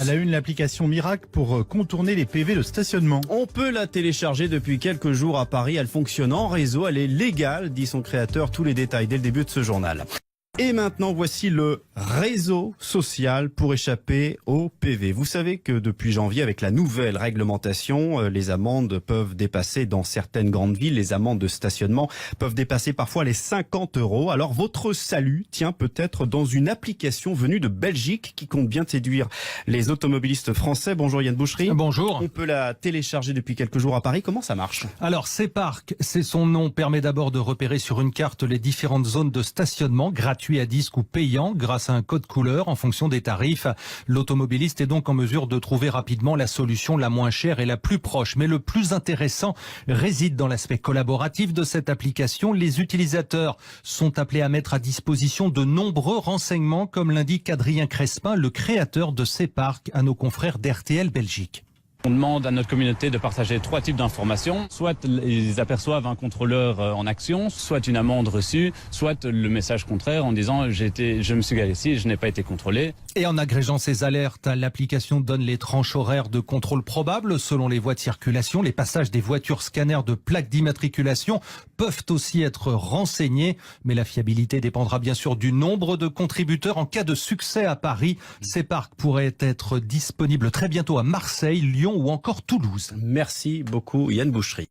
À la une, l'application Miracle pour contourner les PV de stationnement. On peut la télécharger depuis quelques jours à Paris. Elle fonctionne en réseau. Elle est légale, dit son créateur. Tous les détails dès le début de ce journal. Et maintenant, voici le réseau social pour échapper au PV. Vous savez que depuis janvier, avec la nouvelle réglementation, les amendes peuvent dépasser dans certaines grandes villes, les amendes de stationnement peuvent dépasser parfois les 50 €. Alors votre salut tient peut-être dans une application venue de Belgique qui compte bien séduire les automobilistes français. Bonjour Yann Boucherie. Bonjour. On peut la télécharger depuis quelques jours à Paris. Comment ça marche? Alors, Cpark, c'est son nom, permet d'abord de repérer sur une carte les différentes zones de stationnement, gratuit à disque ou payant, grâce à un code couleur en fonction des tarifs. L'automobiliste est donc en mesure de trouver rapidement la solution la moins chère et la plus proche. Mais le plus intéressant réside dans l'aspect collaboratif de cette application. Les utilisateurs sont appelés à mettre à disposition de nombreux renseignements, comme l'indique Adrien Crespin, le créateur de Cpark, à nos confrères d'RTL Belgique. On demande à notre communauté de partager 3 types d'informations. Soit ils aperçoivent un contrôleur en action, soit une amende reçue, soit le message contraire en disant je me suis garé ici et je n'ai pas été contrôlé. Et en agrégeant ces alertes, l'application donne les tranches horaires de contrôle probable selon les voies de circulation. Les passages des voitures scanners de plaques d'immatriculation peuvent aussi être renseignés. Mais la fiabilité dépendra bien sûr du nombre de contributeurs. En cas de succès à Paris, Cpark pourrait être disponible très bientôt à Marseille, Lyon ou encore Toulouse. Merci beaucoup Yann Boucherie.